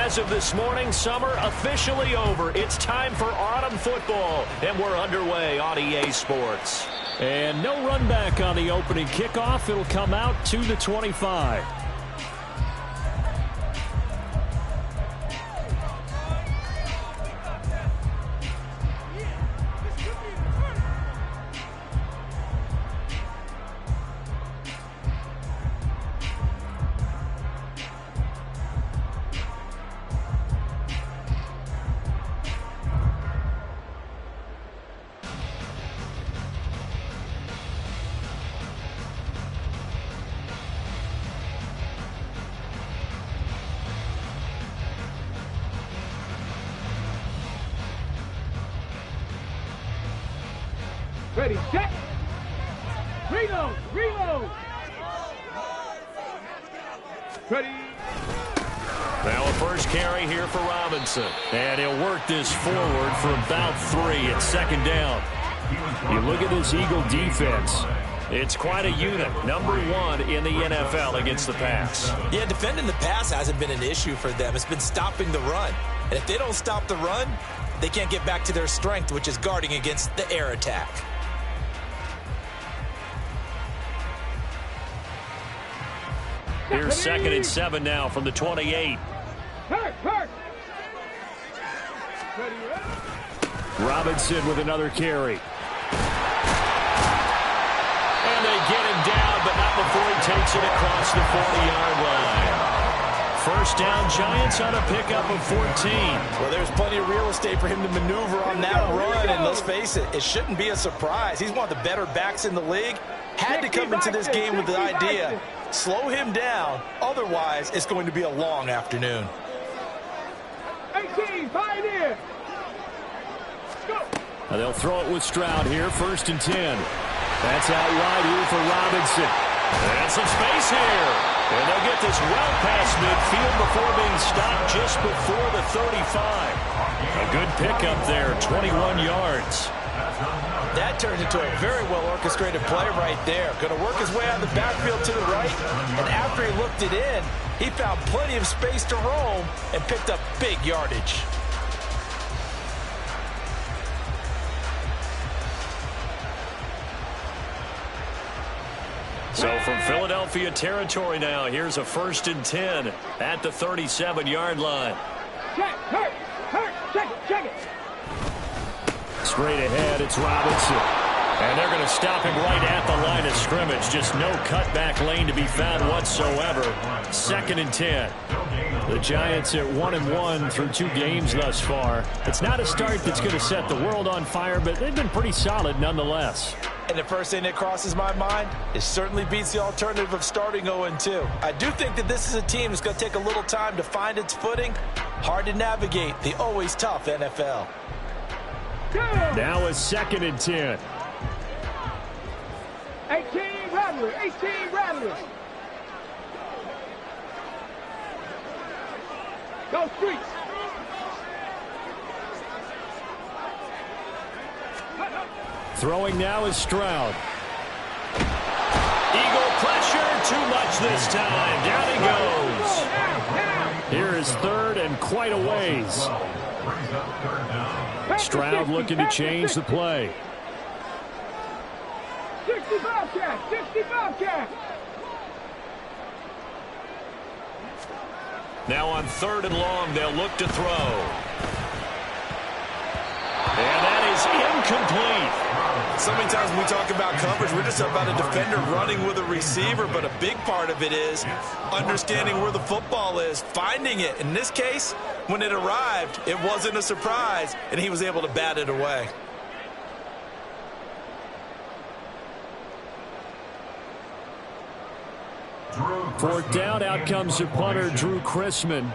As of this morning, summer officially over. It's time for autumn football, and we're underway on EA Sports. And no run back on the opening kickoff. It'll come out to the 25. Ready, set, reload, reload. Ready. Now a first carry here for Robinson. And he'll work this forward for about 3 at second down. You look at this Eagle defense. It's quite a unit. Number 1 in the NFL against the pass. Yeah, defending the pass hasn't been an issue for them. It's been stopping the run. And if they don't stop the run, they can't get back to their strength, which is guarding against the air attack. Here's 2nd and 7 now from the 28. Hurt. Robinson with another carry. And they get him down, but not before he takes it across the 40-yard line. First down, Giants on a pickup of 14. Well, there's plenty of real estate for him to maneuver on that run, and let's face it, it shouldn't be a surprise. He's one of the better backs in the league. Had to come into this game with the idea, slow him down, otherwise it's going to be a long afternoon. 18, pioneer. Go. Now they'll throw it with Stroud here, 1st and 10. That's out wide here for Robinson. And some space here. And they'll get this well past midfield before being stopped just before the 35. A good pickup there, 21 yards. That turned into a very well-orchestrated play right there. Going to work his way out of the backfield to the right, and after he looked it in, he found plenty of space to roam and picked up big yardage. So from Philadelphia territory now, here's a 1st and 10 at the 37-yard line. Hurt, check it. Straight ahead, it's Robinson. And they're going to stop him right at the line of scrimmage. Just no cutback lane to be found whatsoever. 2nd and 10. The Giants at 1-1 through 2 games thus far. It's not a start that's going to set the world on fire, but they've been pretty solid nonetheless. And the first thing that crosses my mind, it certainly beats the alternative of starting 0-2. I do think that this is a team that's going to take a little time to find its footing. Hard to navigate the always tough NFL. Now a 2nd and 10. 18 Rattler. Go Streets. Throwing now is Stroud. Eagle pressure, too much this time. Down he goes. Here is 3rd and quite a ways. Stroud looking to change the play. 65 catch. Now on 3rd and long, they'll look to throw. And that is incomplete. So many times when we talk about coverage, we're just about a defender running with a receiver, but a big part of it is understanding where the football is, finding it. In this case, when it arrived, it wasn't a surprise, and he was able to bat it away. Fourth down, out comes the punter, Drew Chrisman.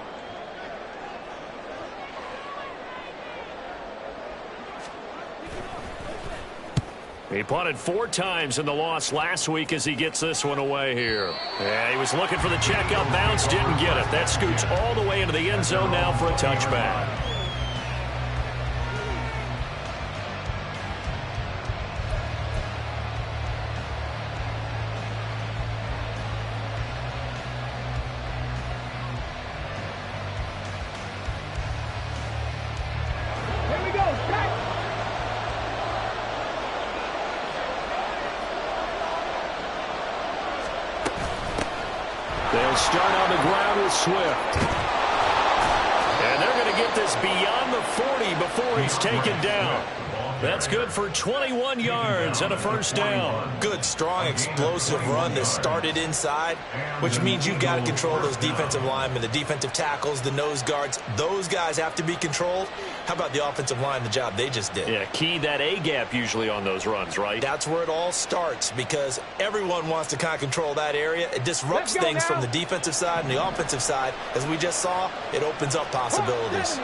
He punted 4 times in the loss last week as he gets this one away here. Yeah, he was looking for the checkup bounce, didn't get it. That scoots all the way into the end zone now for a touchback. They'll start on the ground with Swift. And they're going to get this beyond the 40 before he's taken down. That's good for 21 yards and a first down. Good, strong, explosive run that started inside, which means you've got to control those defensive linemen, the defensive tackles, the nose guards. Those guys have to be controlled. How about the offensive line, the job they just did? Yeah, key that A-gap usually on those runs, right? That's where it all starts because everyone wants to kind of control that area. It disrupts things from the defensive side and the offensive side. As we just saw, it opens up possibilities.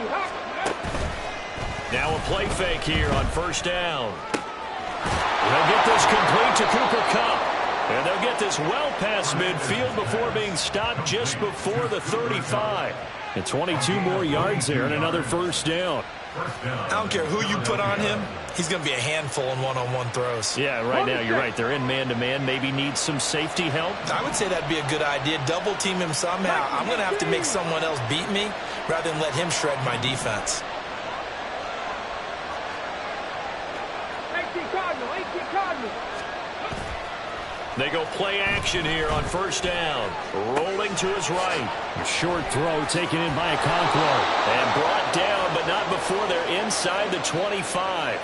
Now a play fake here on first down. They'll get this complete to Cooper Kupp. And they'll get this well past midfield before being stopped just before the 35. And 22 more yards there and another first down. I don't care who you put on him. He's going to be a handful in one-on-one throws. Yeah, right now you're right. They're in man-to-man. Maybe needs some safety help. I would say that'd be a good idea. Double team him somehow. I'm going to have to make someone else beat me rather than let him shred my defense. They go play action here on first down. Rolling to his right. A short throw taken in by Okonkwo. And brought down, but not before they're inside the 25.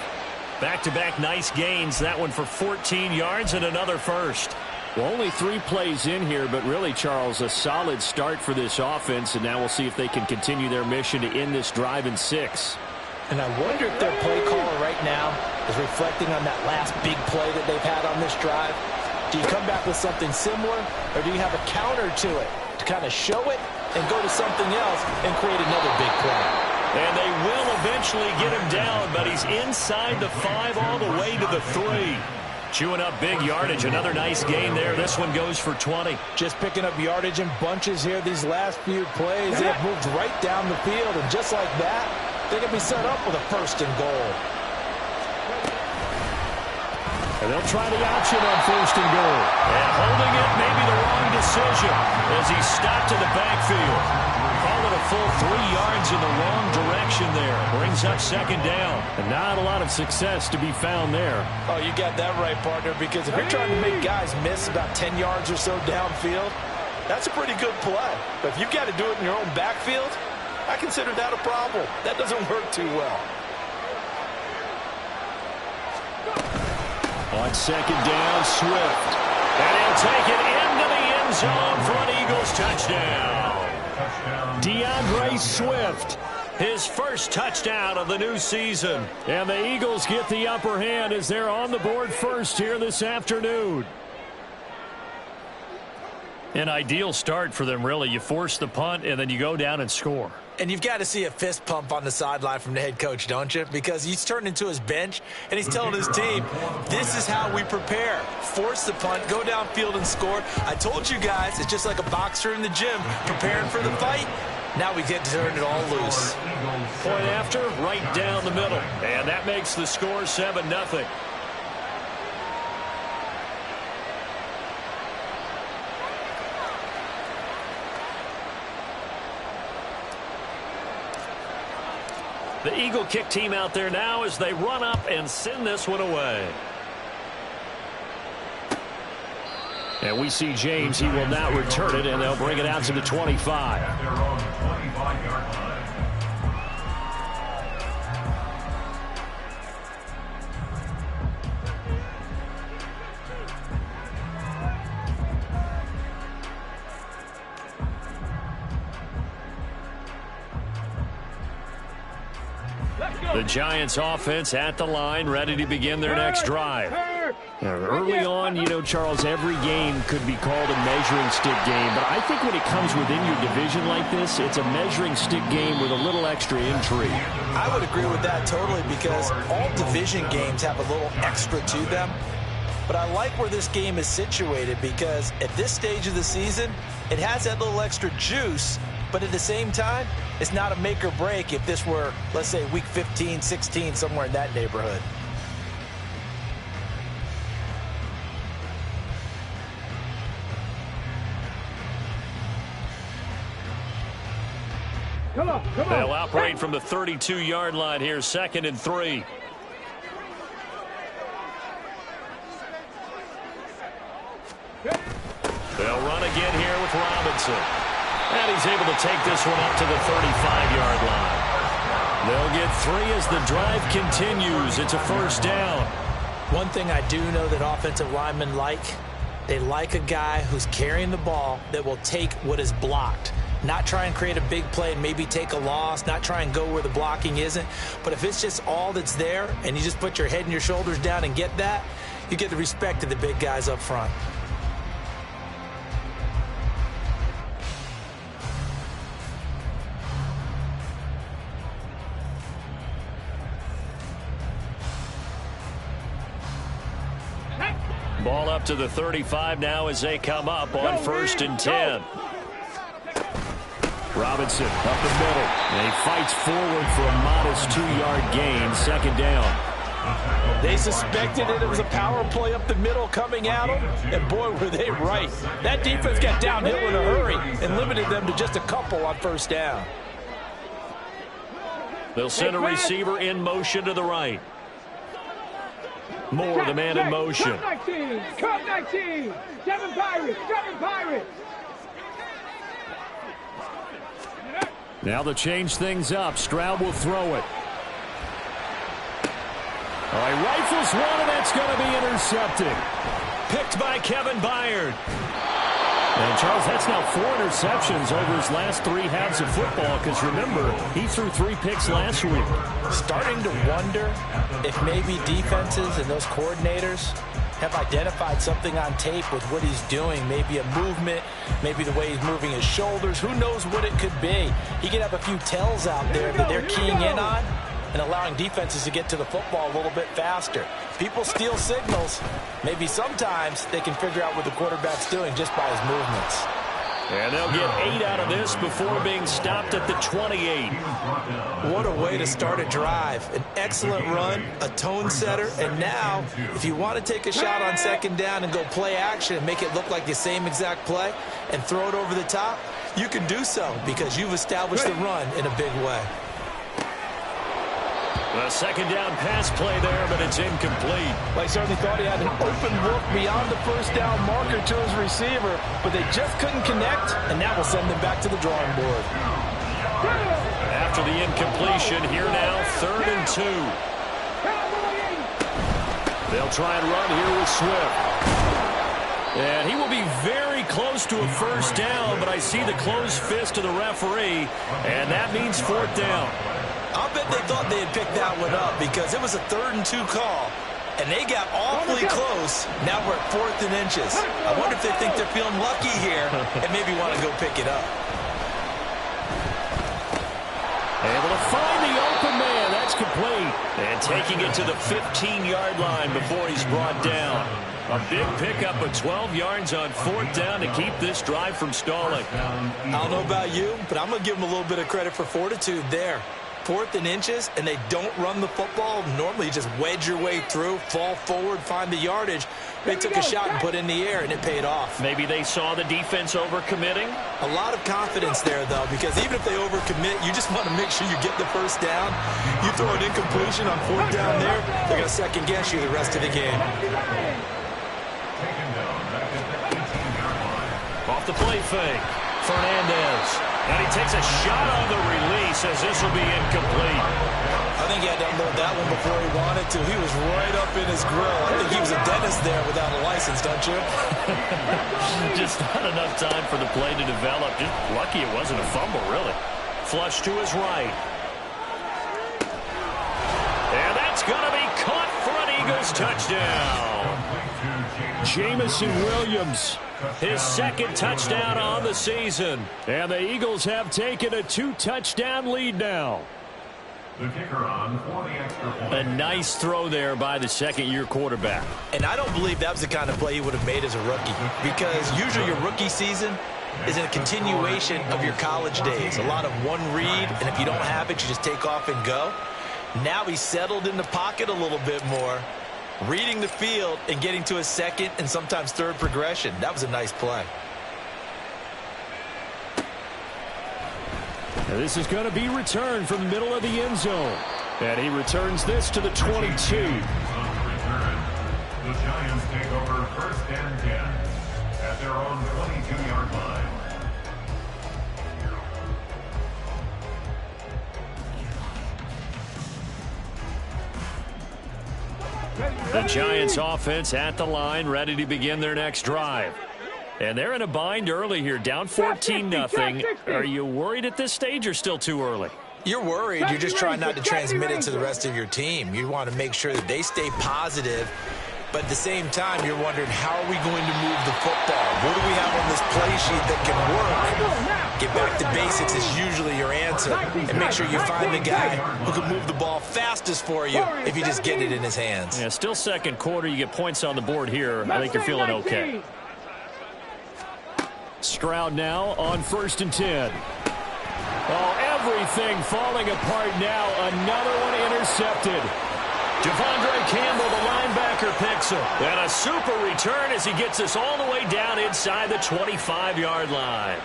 Back-to-back nice gains. That one for 14 yards and another first. Well, only 3 plays in here, but really, Charles, a solid start for this offense. And now we'll see if they can continue their mission to end this drive in 6. And I wonder if their play caller right now is reflecting on that last big play that they've had on this drive. Do you come back with something similar, or do you have a counter to it to kind of show it and go to something else and create another big play? And they will eventually get him down, but he's inside the 5 all the way to the 3. Chewing up big yardage. Another nice gain there. This one goes for 20. Just picking up yardage in bunches here these last few plays. They have moved right down the field, and just like that, they can be set up with a first and goal. And they'll try the option on first and goal. And holding it may be the wrong decision as he stopped in the backfield. Call it a full 3 yards in the wrong direction there. Brings up second down. And not a lot of success to be found there. Oh, you got that right, partner, because if you're trying to make guys miss about 10 yards or so downfield, that's a pretty good play. But if you've got to do it in your own backfield, I consider that a problem. That doesn't work too well. On second down, Swift. And he'll take it into the end zone for an Eagles touchdown. DeAndre Swift. His first touchdown of the new season. And the Eagles get the upper hand as they're on the board first here this afternoon. An ideal start for them, really. You force the punt, and then you go down and score. And you've got to see a fist pump on the sideline from the head coach, don't you? Because he's turned into his bench, and he's telling his team, this is how we prepare. Force the punt, go downfield and score. I told you guys, it's just like a boxer in the gym preparing for the fight. Now we get to turn it all loose. Point after, right down the middle. And that makes the score 7-0. The Eagle kick team out there now as they run up and send this one away. And we see James. He will now return it, and they'll bring it out to the 25. The Giants offense at the line, ready to begin their next drive. Early on, you know, Charles, every game could be called a measuring stick game. But I think when it comes within your division like this, it's a measuring stick game with a little extra intrigue. I would agree with that totally because all division games have a little extra to them. But I like where this game is situated because at this stage of the season, it has that little extra juice. But at the same time, it's not a make or break if this were, let's say, week 15, 16, somewhere in that neighborhood. Come on. They'll operate from the 32-yard line here, 2nd and 3. They'll run again here with Robinson. Robinson. And he's able to take this one up to the 35-yard line. They'll get 3 as the drive continues. It's a first down. One thing I do know that offensive linemen like, they like a guy who's carrying the ball that will take what is blocked. Not try and create a big play and maybe take a loss, not try and go where the blocking isn't. But if it's just all that's there and you just put your head and your shoulders down and get that, you get the respect of the big guys up front. Ball up to the 35 now as they come up on 1st and 10. Robinson up the middle. And he fights forward for a modest 2-yard gain. 2nd down. They suspected it was a power play up the middle coming at them, and boy, were they right. That defense got downhill in a hurry and limited them to just a couple on 1st down. They'll send a receiver in motion to the right. Moore, the man in motion. Cut 19, cut 19. 7 Pirates, 7 Pirates. Now to change things up, Stroud will throw it. All right, rifles one, and that's going to be intercepted. Picked by Kevin Byard. And, Charles, that's now 4 interceptions over his last 3 halves of football, because, remember, he threw 3 picks last week. Starting to wonder if maybe defenses and those coordinators have identified something on tape with what he's doing. Maybe a movement, maybe the way he's moving his shoulders. Who knows what it could be? He could have a few tells out there that they're keying in on and allowing defenses to get to the football a little bit faster. People steal signals. Maybe sometimes they can figure out what the quarterback's doing just by his movements. And they'll get 8 out of this before being stopped at the 28. What a way to start a drive. An excellent run, a tone setter, and now, if you want to take a shot on 2nd down and go play action and make it look like the same exact play and throw it over the top, you can do so because you've established the run in a big way. A 2nd down pass play there, but it's incomplete. Well, he certainly thought he had an open look beyond the 1st down marker to his receiver, but they just couldn't connect, and that will send them back to the drawing board. After the incompletion, here now, 3rd and 2. They'll try and run here with Swift. And he will be very close to a 1st down, but I see the closed fist of the referee, and that means 4th down. I'll bet they thought they had picked that one up because it was a 3rd and 2 call, and they got awfully close. Now we're at 4th and inches. I wonder if they think they're feeling lucky here and maybe want to go pick it up. Able to find the open man. That's complete. And taking it to the 15-yard line before he's brought down. A big pickup of 12 yards on 4th down to keep this drive from stalling. I don't know about you, but I'm going to give them a little bit of credit for fortitude there. 4th and inches, and they don't run the football. Normally, you just wedge your way through, fall forward, find the yardage. They took a shot and put it in the air, and it paid off. Maybe they saw the defense overcommitting. A lot of confidence there, though, because even if they overcommit, you just want to make sure you get the 1st down. You throw an incompletion on 4th down there, they're going to second-guess you the rest of the game. Off the play fake, Fernandez. And he takes a shot on the release as this will be incomplete. I think he had to unload that one before he wanted to. He was right up in his grill. I think he was a dentist there without a license, don't you? Just not enough time for the play to develop. Just lucky it wasn't a fumble, really. Flush to his right. And that's going to be caught for an Eagles touchdown. Jamison Williams, his 2nd touchdown on the season. And the Eagles have taken a 2-touchdown lead now. The kicker on for the extra point. A nice throw there by the 2nd-year quarterback. And I don't believe that was the kind of play he would have made as a rookie, because usually your rookie season is a continuation of your college days. A lot of one read, and if you don't have it, you just take off and go. Now he's settled in the pocket a little bit more, reading the field and getting to a 2nd and sometimes 3rd progression. That was a nice play. And this is going to be returned from the middle of the end zone. And he returns this to the 22. On the return, the Giants take over 1st and 10 at their own 22-yard line. The Giants offense at the line, ready to begin their next drive. And they're in a bind early here, down 14-0. Are you worried at this stage or still too early? You're worried. You're just trying not to transmit it to the rest of your team. You want to make sure that they stay positive. But at the same time, you're wondering, how are we going to move the football? What do we have on this play sheet that can work? Get back to basics is usually your answer. And make sure you find the guy who can move the ball fastest for you if you just get it in his hands. Yeah, still second quarter. You get points on the board here. I think you're feeling okay. Stroud now on 1st and 10. Oh, everything falling apart now. Another one intercepted. Devondre Campbell, the linebacker, picks him. And a super return as he gets us all the way down inside the 25-yard line.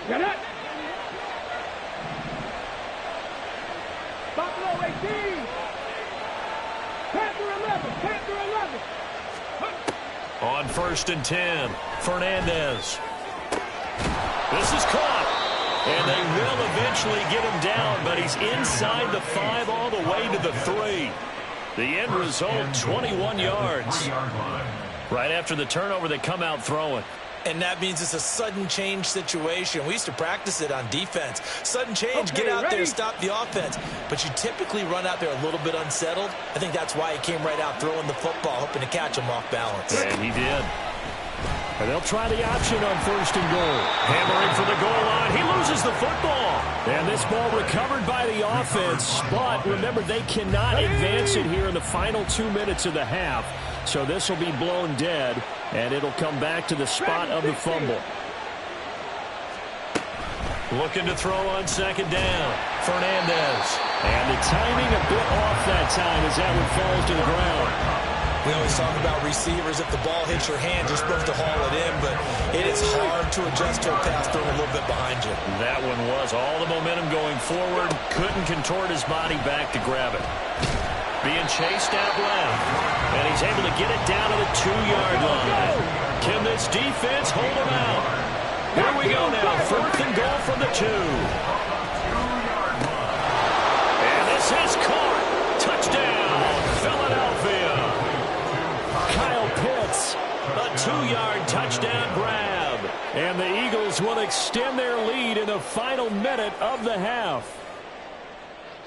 Get it. Buffalo 18. Panther 11. Panther 11. On 1st and 10, Fernandez. This is caught. And they will eventually get him down, but he's inside the 5 all the way to the 3. The end result, 21 yards. Right after the turnover, they come out throwing. And that means it's a sudden change situation. We used to practice it on defense. Sudden change, get out there, stop the offense. But you typically run out there a little bit unsettled. I think that's why he came right out throwing the football, hoping to catch him off balance. And he did. And they'll try the option on 1st and goal. Hammering for the goal line. He loses the football. And this ball recovered by the offense. But remember, they cannot advance it here in the final 2 minutes of the half. So this will be blown dead, and it'll come back to the spot of the fumble. Looking to throw on 2nd down. Fernandez. And the timing a bit off that time as that one falls to the ground. We always talk about receivers. If the ball hits your hand, you're supposed to haul it in, but it is hard to adjust to a pass thrown a little bit behind you. That one was all the momentum going forward. Couldn't contort his body back to grab it. Being chased out left. And he's able to get it down to the 2-yard line. Can this defense hold him out? Here we go now. 4th and goal from the 2. And this is caught. Touchdown, Philadelphia. Kyle Pitts. A 2-yard touchdown grab. And the Eagles will extend their lead in the final minute of the half.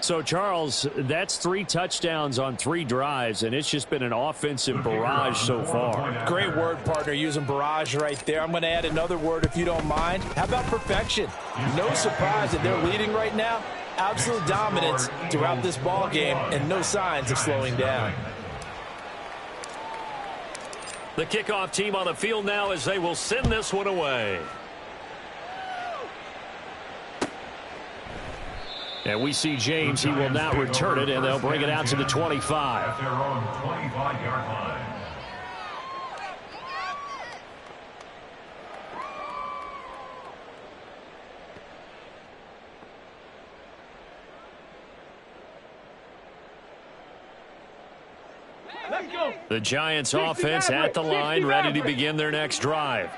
So, Charles, that's 3 touchdowns on 3 drives, and it's just been an offensive barrage so far. Great word, partner, using barrage right there. I'm going to add another word if you don't mind. How about perfection? No surprise that they're leading right now. Absolute dominance throughout this ball game and no signs of slowing down. The kickoff team on the field now as they will send this one away. And we see James. He will not return it, and they'll bring it out to the 25. At their own 25-yard line. The Giants offense at the line, ready to begin their next drive.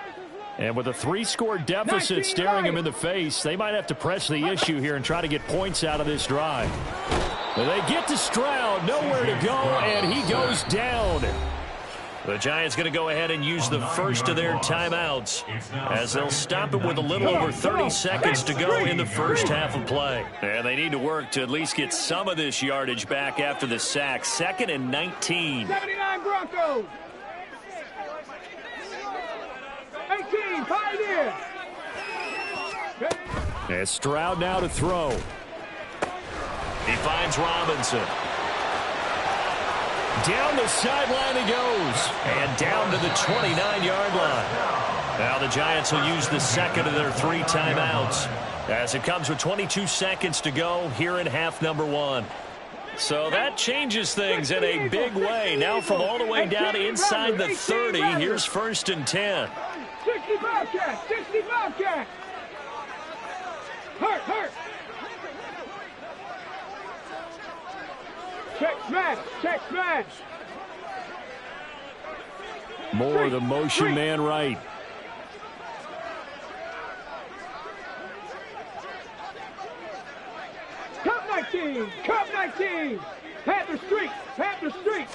And with a 3-score deficit staring them in the face, they might have to press the issue here and try to get points out of this drive. But they get to Stroud, nowhere to go, and he goes down. The Giants going to go ahead and use the first of their timeouts as they'll stop it with a little over 30 seconds to go in the first half of play. And they need to work to at least get some of this yardage back after the sack. 2nd and 19. 79 Broncos. 18, Pioneer. And Stroud now to throw. He finds Robinson. Down the sideline he goes. And down to the 29-yard line. Now the Giants will use the second of their 3 timeouts as it comes with 22 seconds to go here in half number 1. So that changes things in a big way. Now from all the way down inside the 30, here's 1st and 10. 60 Bobcats, 60 Bobcats. Hurt. Check smash. More the motion man right. Cup 19. Cup 19. Panther Street. Panther Street.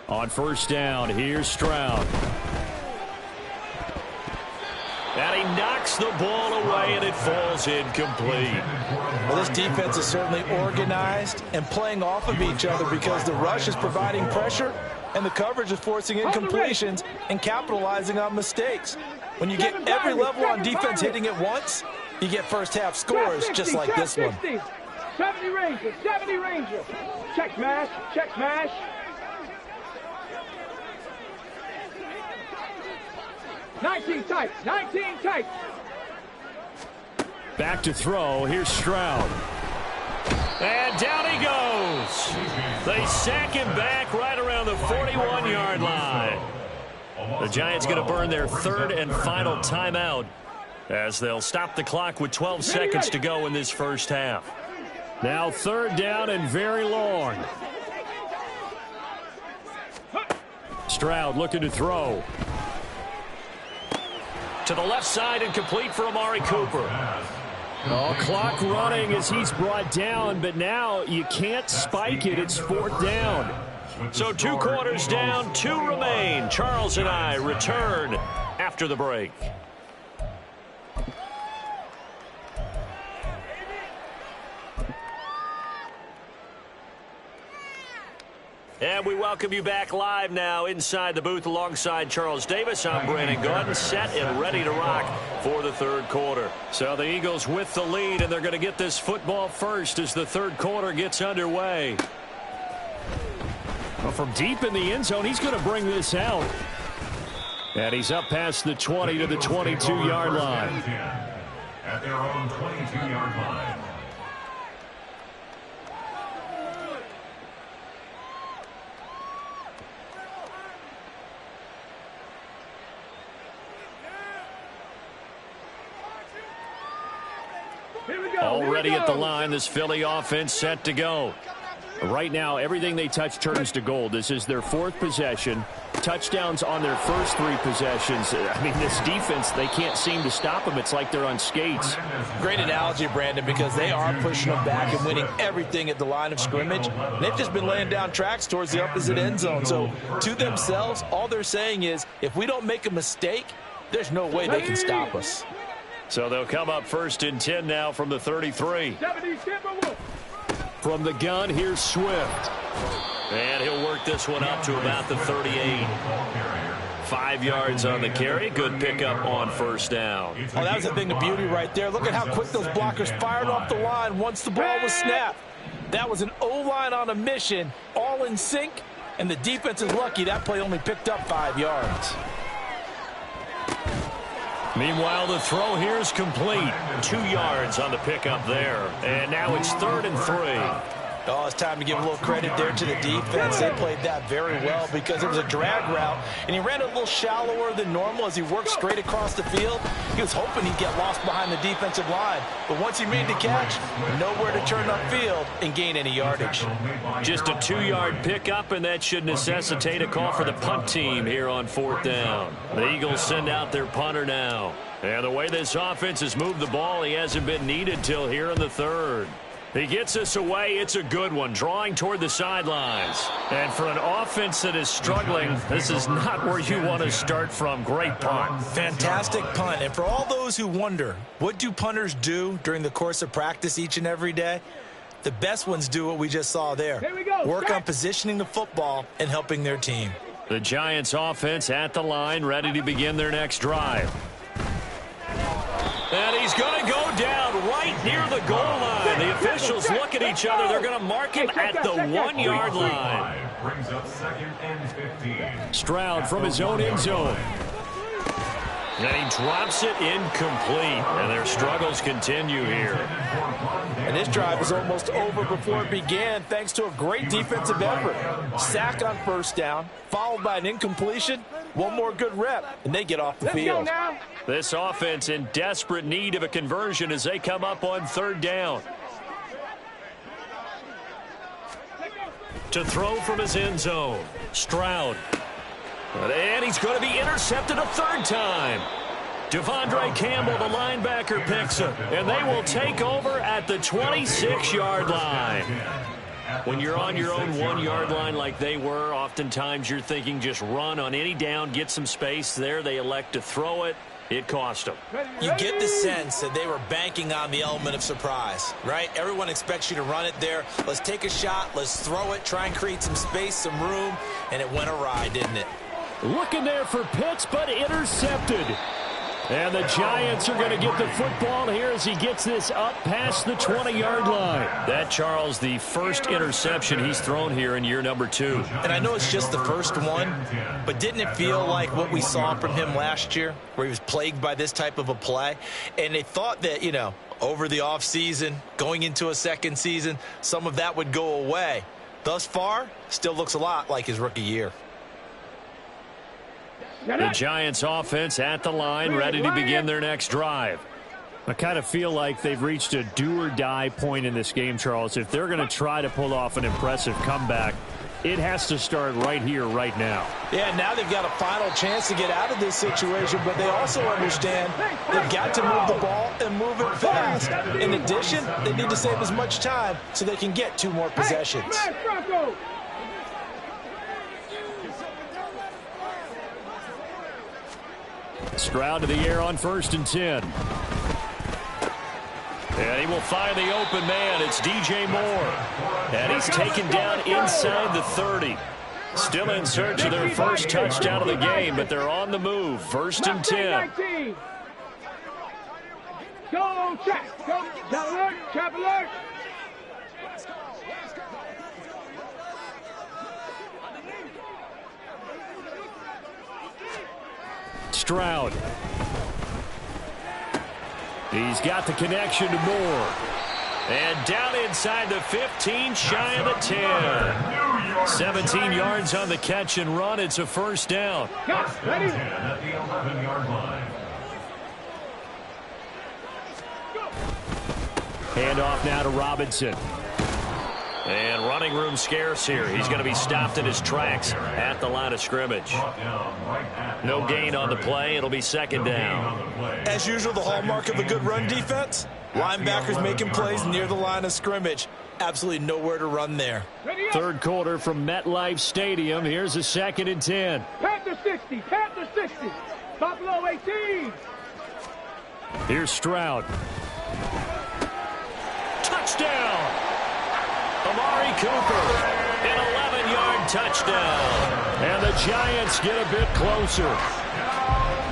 On first down, here's Stroud. And he knocks the ball away, and it falls incomplete. Well, this defense is certainly organized and playing off of each other because the rush is providing pressure and the coverage is forcing incompletions and capitalizing on mistakes. When you get every level on defense hitting at once, you get first half scores just like this one. 70 Ranger, 70 Ranger. Check smash, check smash. Nineteen tight, 19 tight. Back to throw. Here's Stroud. And down he goes. They sack him back right around the 41-yard line. The Giants going to burn their third and final timeout as they'll stop the clock with 12 seconds to go in this first half. Now third down and very long. Stroud looking to throw. To the left side and complete for Amari Cooper. Oh, clock running as he's brought down, but now you can't spike it. It's fourth down. So 2 quarters down, 2 remain. Charles and I return after the break. And we welcome you back live now inside the booth alongside Charles Davis. I'm Brandon Gordon, set and ready to rock for the third quarter. So the Eagles with the lead, and they're going to get this football first as the third quarter gets underway. Well, from deep in the end zone, he's going to bring this out. And he's up past the 20 to the 22-yard line. At their own 22-yard line. Already at the line, this Philly offense set to go. Right now, everything they touch turns to gold. This is their fourth possession. Touchdowns on their first 3 possessions. I mean, this defense, they can't seem to stop them. It's like they're on skates. Great analogy, Brandon, because they are pushing them back and winning everything at the line of scrimmage. And they've just been laying down tracks towards the opposite end zone. So to themselves, all they're saying is, if we don't make a mistake, there's no way they can stop us. So they'll come up first and 10 now from the 33. From the gun, here's Swift. And he'll work this one up to about the 38. 5 yards on the carry. Good pickup on first down. Oh, that was a thing of beauty right there. Look at how quick those blockers fired off the line once the ball was snapped. That was an O-line on a mission, all in sync, and the defense is lucky that play only picked up 5 yards. Meanwhile, the throw here is complete. 2 yards on the pickup there. And now it's 3rd and 3. Oh, it's time to give a little credit there to the defense. They played that very well because it was a drag route, and he ran a little shallower than normal as he worked straight across the field. He was hoping he'd get lost behind the defensive line, but once he made the catch, nowhere to turn upfield and gain any yardage. Just a 2-yard pickup, and that should necessitate a call for the punt team here on 4th down. The Eagles send out their punter now. And the way this offense has moved the ball, he hasn't been needed till here in the 3rd. He gets us away. It's a good one, drawing toward the sidelines. And for an offense that is struggling, this is not where you want to start from. Great punt. Fantastic punt. And for all those who wonder, what do punters do during the course of practice each and every day? The best ones do what we just saw there. Work on positioning the football and helping their team. The Giants offense at the line, ready to begin their next drive. And he's going to go down right near the goal line. The officials look at each other. They're going to mark him at the 1-yard line. Brings up 2nd and 15. Stroud from his own end zone. And he drops it incomplete. And their struggles continue here. And this drive is almost over before it began thanks to a great defensive effort. Sack on first down, followed by an incompletion. One more good rep, and they get off the field. This offense in desperate need of a conversion as they come up on 3rd down. To throw from his end zone, Stroud. And he's going to be intercepted a third time. Devondre Campbell, the linebacker, picks him. And they will take over at the 26-yard line. When you're on your own 1-yard line like they were, oftentimes you're thinking just run on any down, get some space. There they elect to throw it. It cost them. You get the sense that they were banking on the element of surprise, right? Everyone expects you to run it there. Let's take a shot. Let's throw it. Try and create some space, some room. And it went awry, didn't it? Looking there for Pitts, but intercepted. And the Giants are going to get the football here as he gets this up past the 20-yard line. That, Charles, the first interception he's thrown here in year number 2. And I know it's just the first one, but didn't it feel like what we saw from him last year, where he was plagued by this type of a play? And they thought that, you know, over the offseason, going into a second season, some of that would go away. Thus far, still looks a lot like his rookie year. The Giants offense at the line, ready to begin their next drive. I kind of feel like they've reached a do-or-die point in this game, Charles. If they're going to try to pull off an impressive comeback, it has to start right here, right now. Yeah, now they've got a final chance to get out of this situation, but they also understand they've got to move the ball and move it fast. In addition, they need to save as much time so they can get 2 more possessions. Stroud to the air on 1st and 10. And he will find the open man. It's DJ Moore. And he's taken down inside the 30. Still in search of their first touchdown of the game, but they're on the move. 1st and 10. Go on track. Go. Trap alert. Stroud. He's got the connection to Moore. And down inside the 15, shy of the 10. 17 yards on the catch and run. It's a first down. Ready? At the 11-yard line. Handoff now to Robinson. And running room scarce here. He's going to be stopped in his tracks at the line of scrimmage. No gain on the play. It'll be 2nd down. As usual, the hallmark of a good run defense, linebackers making plays near the line of scrimmage. Absolutely nowhere to run there. 3rd quarter from MetLife Stadium. Here's a 2nd and 10. Panther 60. Panther 60. Buffalo 18. Here's Stroud. Touchdown! Amari Cooper, an 11-yard touchdown. And the Giants get a bit closer.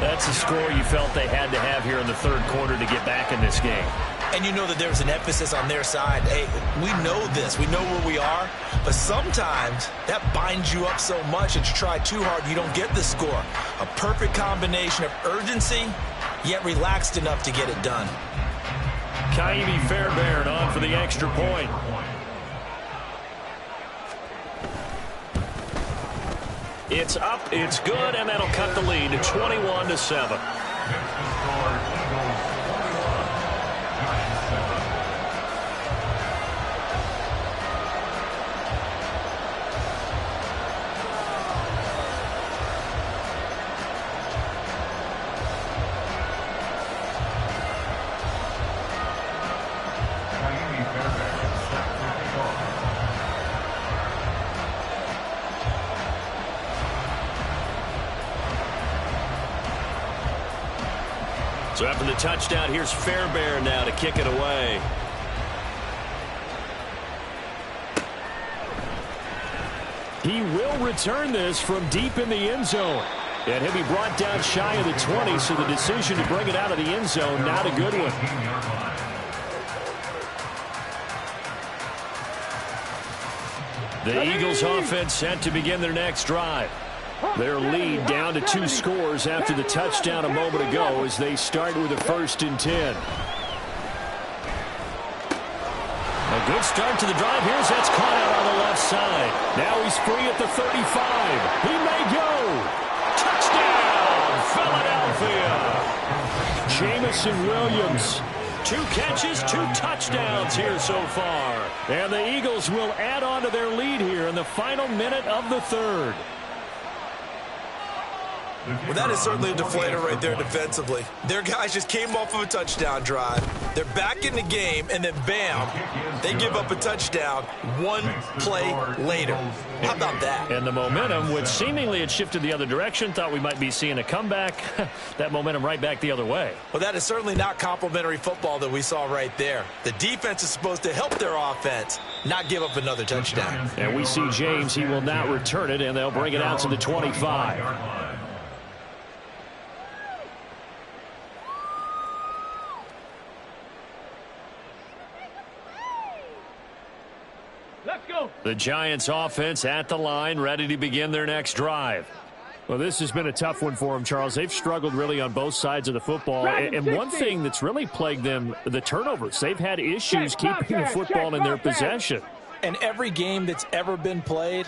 That's a score you felt they had to have here in the 3rd quarter to get back in this game. And you know that there's an emphasis on their side. Hey, we know this. We know where we are. But sometimes that binds you up so much that you try too hard, you don't get the score. A perfect combination of urgency, yet relaxed enough to get it done. Kaimi Fairbairn on for the extra point. It's up, it's good, and that'll cut the lead to 21-7. So after the touchdown, here's Fairbairn now to kick it away. He will return this from deep in the end zone. And he'll be brought down shy of the 20, so the decision to bring it out of the end zone, not a good one. The Eagles offense set to begin their next drive. Their lead down to 2 scores after the touchdown a moment ago as they start with a 1st and 10. A good start to the drive. Here's that's caught out on the left side. Now he's free at the 35. He may go. Touchdown, Philadelphia. Jamison Williams. 2 catches, 2 touchdowns here so far. And the Eagles will add on to their lead here in the final minute of the 3rd. Well, that is certainly a deflator right there defensively. Their guys just came off of a touchdown drive. They're back in the game, and then bam, they give up a touchdown one play later. How about that? And the momentum, which seemingly had shifted the other direction, thought we might be seeing a comeback. That momentum right back the other way. Well, that is certainly not complimentary football that we saw right there. The defense is supposed to help their offense, not give up another touchdown. And we see James. He will not return it, and they'll bring it out to the 25. Let's go. The Giants offense at the line, ready to begin their next drive. Well, this has been a tough one for them, Charles. They've struggled really on both sides of the football. And one thing that's really plagued them, the turnovers. They've had issues keeping the football in their possession. And every game that's ever been played,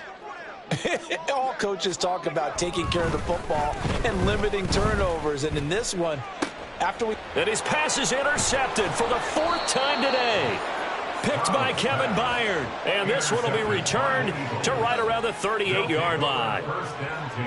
all coaches talk about taking care of the football and limiting turnovers. And in this one, And his pass is intercepted for the fourth time today. Picked by Kevin Byard. And this one will be returned to right around the 38-yard line.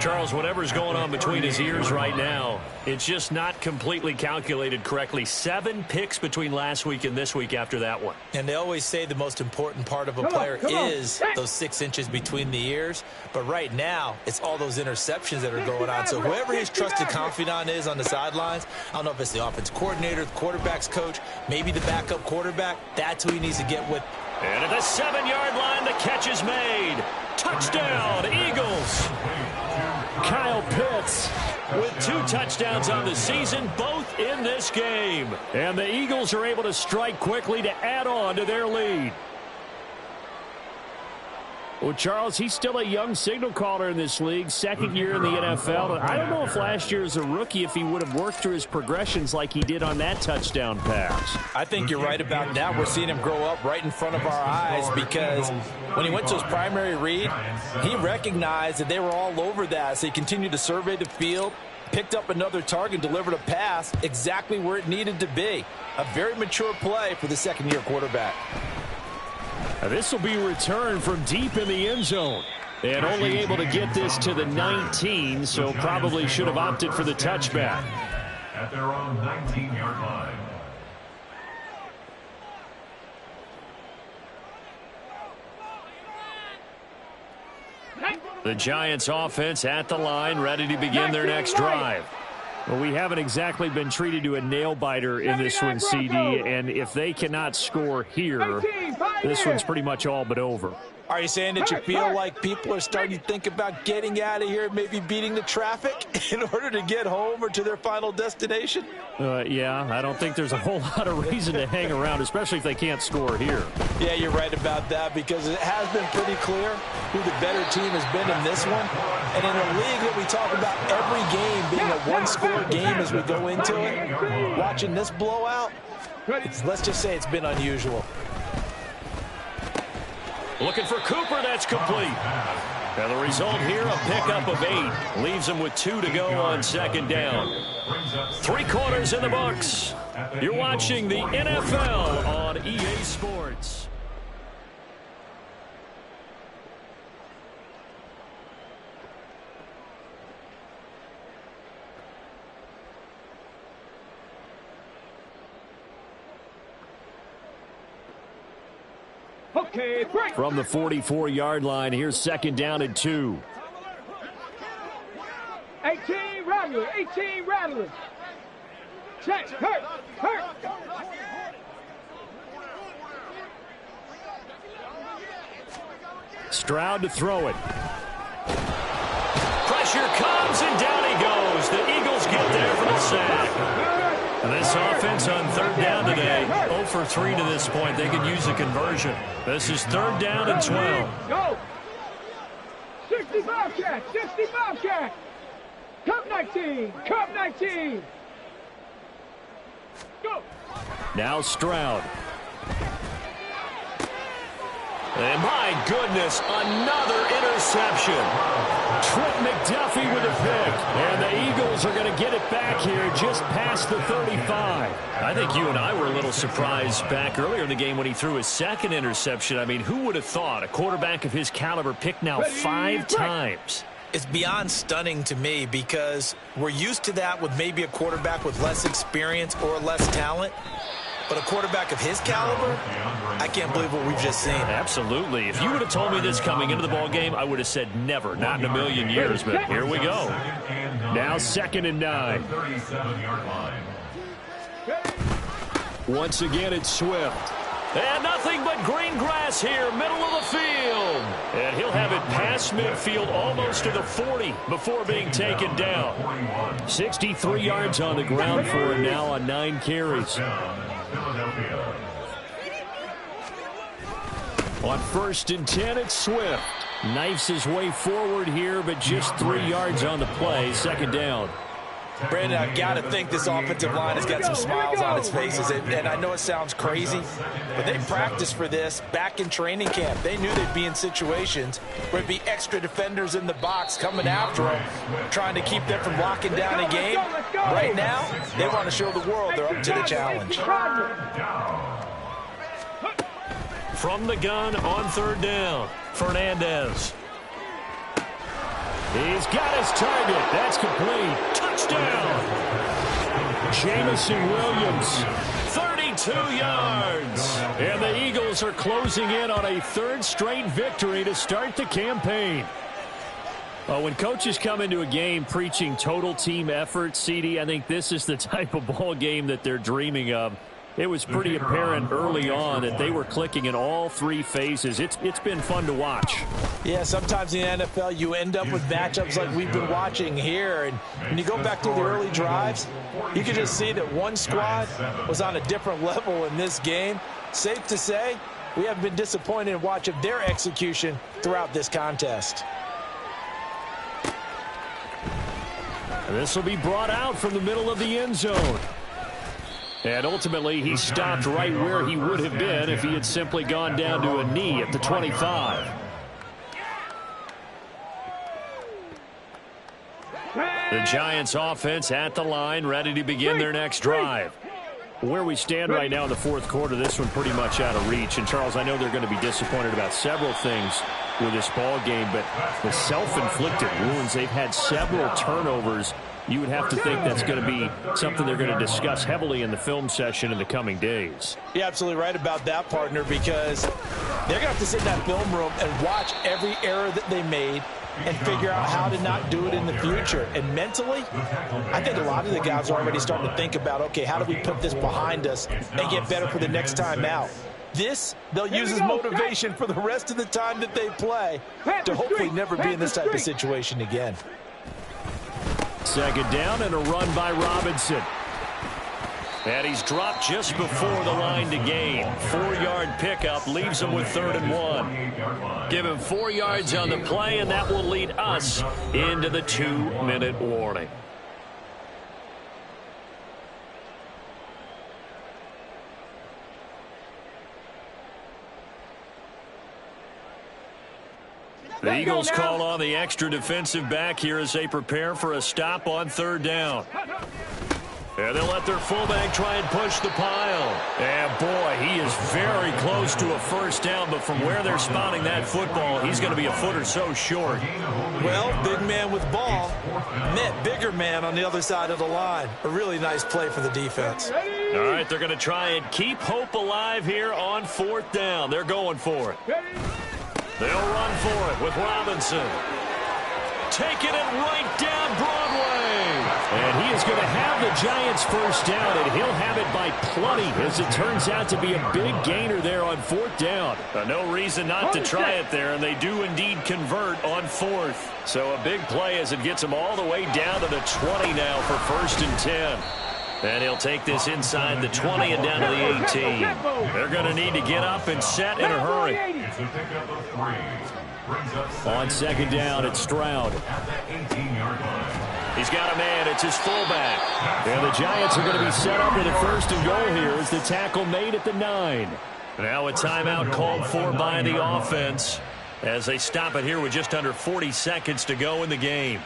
Charles, whatever's going on between his ears right now, it's just not completely calculated correctly. 7 picks between last week and this week after that one. And they always say the most important part of a player is those 6 inches between the ears. But right now, it's all those interceptions that are going on. So whoever his trusted confidant is on the sidelines, I don't know if it's the offense coordinator, the quarterback's coach, maybe the backup quarterback, that's who he needs to get with. And at the 7-yard line, the catch is made. Touchdown, Eagles. Kyle Pitts with 2 touchdowns on the season, both in this game. And the Eagles are able to strike quickly to add on to their lead. Well, Charles, he's still a young signal caller in this league, second year in the NFL. And I don't know if last year as a rookie, if he would have worked through his progressions like he did on that touchdown pass. I think you're right about that. We're seeing him grow up right in front of our eyes because when he went to his primary read, he recognized that they were all over that. So he continued to survey the field, picked up another target, delivered a pass exactly where it needed to be. A very mature play for the second-year quarterback. This will be returned from deep in the end zone. And only able to get this to the 19, so probably should have opted for the touchback. At their own 19-yard line. The Giants offense at the line, ready to begin their next drive. Well, we haven't exactly been treated to a nail-biter in this one, CD, and if they cannot score here, this one's pretty much all but over. Are you saying that you feel like people are starting to think about getting out of here, maybe beating the traffic in order to get home or to their final destination? Yeah, I don't think there's a whole lot of reason to hang around, especially if they can't score here. Yeah, you're right about that because it has been pretty clear who the better team has been in this one. And in a league that we talk about every game being a one-score game as we go into it, watching this blowout, let's just say it's been unusual. Looking for Cooper, that's complete. And the result here, a pickup of 8. Leaves him with 2 to go on second down. 3 quarters in the books. You're watching the NFL on EA Sports. Okay, break. From the 44-yard line, here's second down and 2. 18 Rattler, 18 Rattler. Check, hurt. Stroud to throw it. Pressure comes, and down he goes. The Eagles get there for the sack. And this offense on third down today, 0 for 3 to this point. They could use a conversion. This is third down and 12. Go. 65 catch, 65 catch. Cup 19, Cup 19. Go. Now Stroud. And my goodness, another interception. Trent McDuffie with a pick. And the Eagles are going to get it back here just past the 35. I think you and I were a little surprised back earlier in the game when he threw his second interception. I mean, who would have thought a quarterback of his caliber picked now 5 times? It's beyond stunning to me because we're used to that with maybe a quarterback with less experience or less talent. But a quarterback of his caliber, I can't believe what we've just seen. Absolutely. If you would have told me this coming into the ball game, I would have said never, not in a million years. But here we go. Now 2nd and 9. Once again, it's Swift. And nothing but green grass here, middle of the field. And he'll have it past midfield almost to the 40 before being taken down. 63 yards on the ground for him now on 9 carries. On 1st and 10, it's Swift. Knifes his way forward here, but just 3 yards on the play. 2nd down. Brandon, I've got to think this offensive line has got some smiles on its faces. And I know it sounds crazy, but they practiced for this back in training camp. They knew they'd be in situations where there'd be extra defenders in the box coming after them, trying to keep them from locking down a game. Right now, they want to show the world they're up to the challenge. From the gun on 3rd down, Fernandez. He's got his target. That's complete. Touchdown. Jamison Williams, 32 yards. And the Eagles are closing in on a 3rd straight victory to start the campaign. Well, when coaches come into a game preaching total team effort, CD, I think this is the type of ball game that they're dreaming of. It was pretty apparent early on that they were clicking in all 3 phases. It's been fun to watch. Yeah, sometimes in the NFL you end up with matchups like we've been watching here. And when you go back to the early drives, you can just see that one squad was on a different level in this game. Safe to say, we haven't been disappointed in watching their execution throughout this contest. And this will be brought out from the middle of the end zone. And ultimately, he stopped right where he would have been if he had simply gone down to a knee at the 25. The Giants offense at the line, ready to begin their next drive. Where we stand right now in the 4th quarter, this one pretty much out of reach. And, Charles, I know they're going to be disappointed about several things with this ball game, but the self-inflicted wounds, they've had several turnovers. You would have to think that's going to be something they're going to discuss heavily in the film session in the coming days. You're absolutely right about that, partner, because they're going to have to sit in that film room and watch every error that they made and figure out how to not do it in the future. And mentally, I think a lot of the guys are already starting to think about, okay, how do we put this behind us and get better for the next time out? This, they'll use as motivation for the rest of the time that they play to hopefully never be in this type of situation again. 2nd down and a run by Robinson. And he's dropped just before the line to gain. 4-yard pickup leaves him with 3rd and 1. Give him 4 yards on the play, and that will lead us into the 2-minute warning. The Eagles call on the extra defensive back here as they prepare for a stop on 3rd down. And they'll let their fullback try and push the pile. And, boy, he is very close to a 1st down, but from where they're spotting that football, he's going to be a foot or so short. Well, big man with ball met bigger man on the other side of the line. A really nice play for the defense. All right, they're going to try and keep hope alive here on 4th down. They're going for it. They'll run for it with Robinson. Taking it right down Broadway. And he is going to have the Giants 1st down, and he'll have it by plenty as it turns out to be a big gainer there on 4th down. No reason not to try it there, and they do indeed convert on 4th. So a big play as it gets them all the way down to the 20 now for 1st and 10. And he'll take this inside the 20 and down to the 18. They're going to need to get up and set in a hurry. On 2nd down, it's Stroud. He's got a man. It's his fullback. And the Giants are going to be set up with a 1st and goal here as the tackle made at the 9. Now a timeout called for by the offense as they stop it here with just under 40 seconds to go in the game.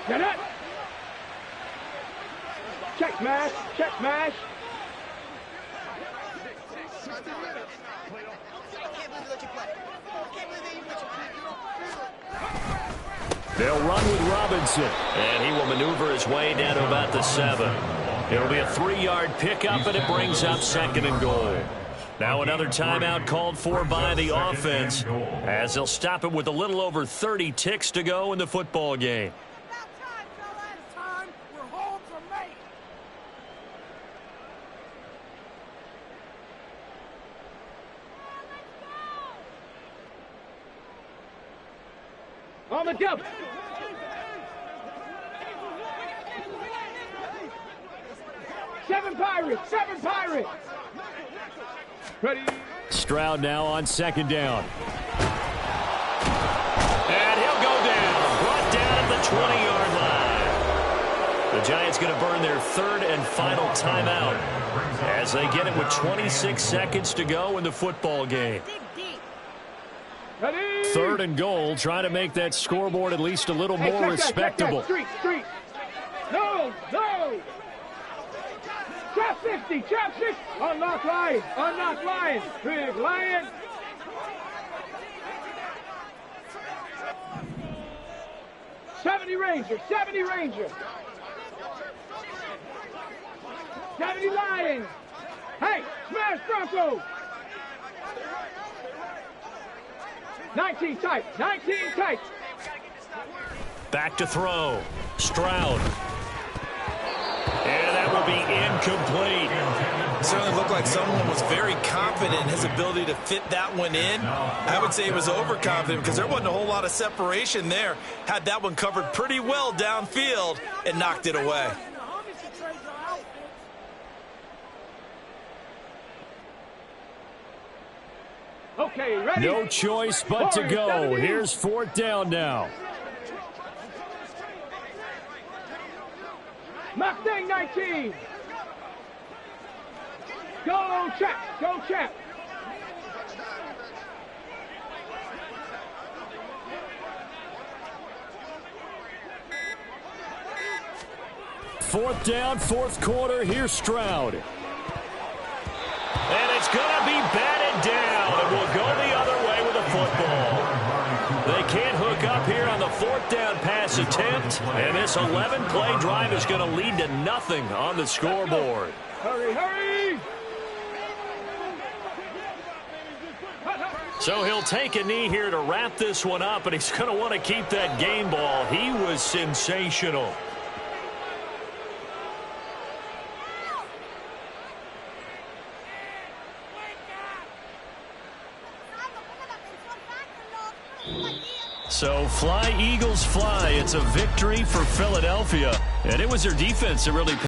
Get it. Check smash. Check smash. They'll run with Robinson. And he will maneuver his way down to about the 7. It'll be a 3-yard pickup, and it brings up 2nd and goal. Now another timeout called for by the offense, as they'll stop it with a little over 30 ticks to go in the football game. On the jump. Seven Pirates. Ready. Stroud now on 2nd down. And he'll go down. Brought down at the 20-yard line. The Giants going to burn their 3rd and final timeout as they get it with 26 seconds to go in the football game. Ready. 3rd and goal, trying to make that scoreboard at least a little more respectable. Street. No. Trap 50. Unlock Lion. Big Lion. '70 Ranger. 70 Lions. Hey, smash Bronco. 19 tight. Back to throw. Stroud. And that will be incomplete. Certainly looked like someone was very confident in his ability to fit that one in. I would say he was overconfident because there wasn't a whole lot of separation there. Had that one covered pretty well downfield and knocked it away. Okay, ready? No choice but to go. Here's 4th down now. Mustang 19. Go Chap. Fourth down, 4th quarter. Here's Stroud. And it's going to be batted down. It will go the other way with the football. They can't hook up here on the 4th down pass attempt. And this 11-play drive is going to lead to nothing on the scoreboard. Hurry! So he'll take a knee here to wrap this one up, and he's going to want to keep that game ball. He was sensational. So fly, Eagles, fly. It's a victory for Philadelphia. And it was their defense that really